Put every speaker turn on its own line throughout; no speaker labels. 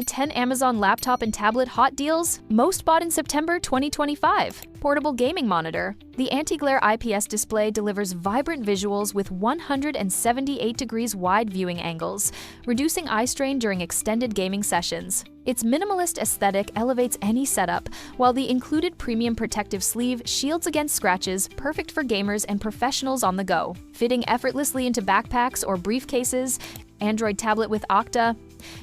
10 Amazon laptop and tablet hot deals, most bought in September 2025. Portable gaming monitor. The anti-glare IPS display delivers vibrant visuals with 178 degrees wide viewing angles, reducing eye strain during extended gaming sessions. Its minimalist aesthetic elevates any setup, while the included premium protective sleeve shields against scratches, perfect for gamers and professionals on the go. Fitting effortlessly into backpacks or briefcases. Android tablet with Octa.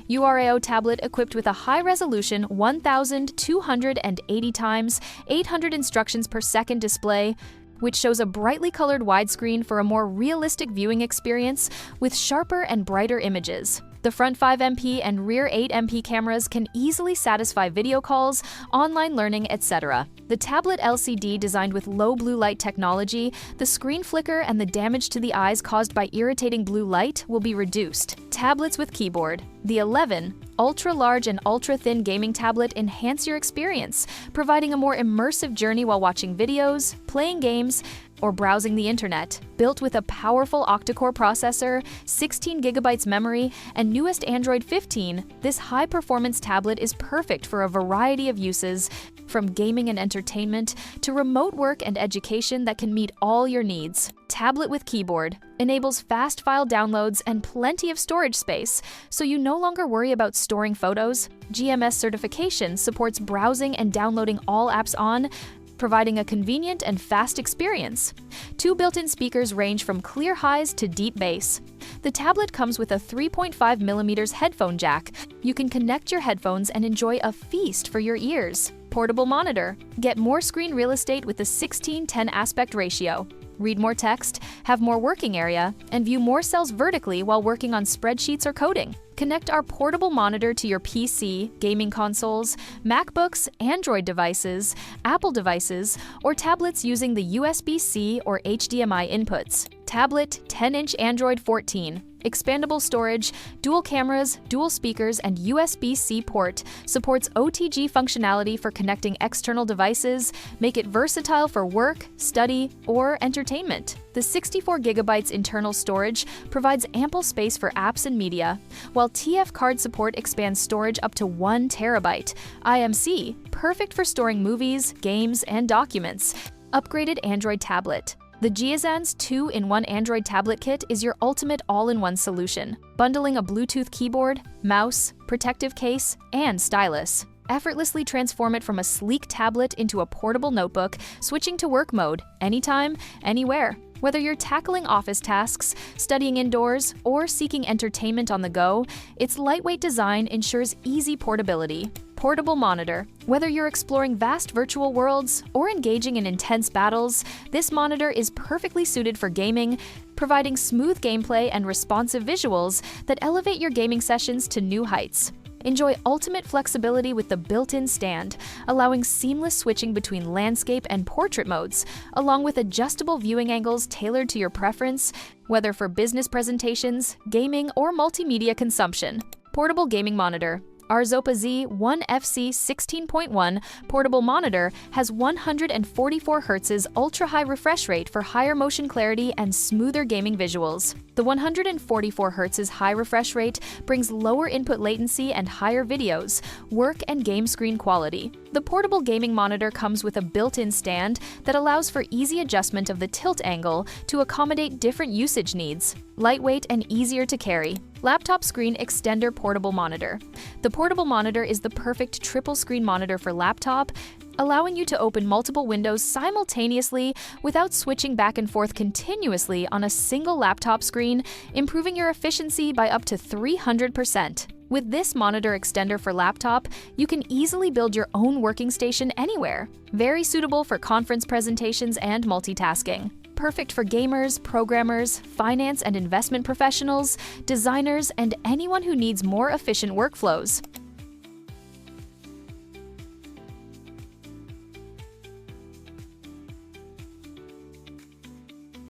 URAO tablet equipped with a high-resolution 1280 x 800 instructions per second display, which shows a brightly colored widescreen for a more realistic viewing experience with sharper and brighter images. The front 5MP and rear 8MP cameras can easily satisfy video calls, online learning, etc. The tablet LCD designed with low blue light technology, the screen flicker and the damage to the eyes caused by irritating blue light will be reduced. Tablets with keyboard. The 11 ultra-large and ultra-thin gaming tablet enhance your experience, providing a more immersive journey while watching videos, playing games, or browsing the internet. Built with a powerful octa-core processor, 16 GB memory, and newest Android 15, this high-performance tablet is perfect for a variety of uses, from gaming and entertainment to remote work and education that can meet all your needs. Tablet with keyboard enables fast file downloads and plenty of storage space, so you no longer worry about storing photos. GMS certification supports browsing and downloading all apps on, providing a convenient and fast experience. 2 built-in speakers range from clear highs to deep bass. The tablet comes with a 3.5mm headphone jack. You can connect your headphones and enjoy a feast for your ears. Portable monitor. Get more screen real estate with the 16:10 aspect ratio. Read more text, have more working area, and view more cells vertically while working on spreadsheets or coding. Connect our portable monitor to your PC, gaming consoles, MacBooks, Android devices, Apple devices, or tablets using the USB-C or HDMI inputs. Tablet 10-inch Android 14. Expandable storage, dual cameras, dual speakers, and USB-C port, supports OTG functionality for connecting external devices, make it versatile for work, study, or entertainment. The 64 GB internal storage provides ample space for apps and media, while TF card support expands storage up to 1 TB. IMC, perfect for storing movies, games, and documents. Upgraded Android tablet. The Jeazans 2-in-1 Android tablet kit is your ultimate all-in-one solution, bundling a Bluetooth keyboard, mouse, protective case, and stylus. Effortlessly transform it from a sleek tablet into a portable notebook, switching to work mode anytime, anywhere. Whether you're tackling office tasks, studying indoors, or seeking entertainment on the go, its lightweight design ensures easy portability. Portable monitor. Whether you're exploring vast virtual worlds or engaging in intense battles, this monitor is perfectly suited for gaming, providing smooth gameplay and responsive visuals that elevate your gaming sessions to new heights. Enjoy ultimate flexibility with the built-in stand, allowing seamless switching between landscape and portrait modes, along with adjustable viewing angles tailored to your preference, whether for business presentations, gaming, or multimedia consumption. Portable gaming monitor. ARZOPA Z1FC 16.1 portable monitor has 144 Hz ultra-high refresh rate for higher motion clarity and smoother gaming visuals. The 144 Hz high refresh rate brings lower input latency and higher videos, work, and game screen quality. The portable gaming monitor comes with a built-in stand that allows for easy adjustment of the tilt angle to accommodate different usage needs. Lightweight and easier to carry. Laptop screen extender portable monitor. The portable monitor is the perfect triple screen monitor for laptop, allowing you to open multiple windows simultaneously without switching back and forth continuously on a single laptop screen, improving your efficiency by up to 300%. With this monitor extender for laptop, you can easily build your own working station anywhere. Very suitable for conference presentations and multitasking. Perfect for gamers, programmers, finance and investment professionals, designers, and anyone who needs more efficient workflows.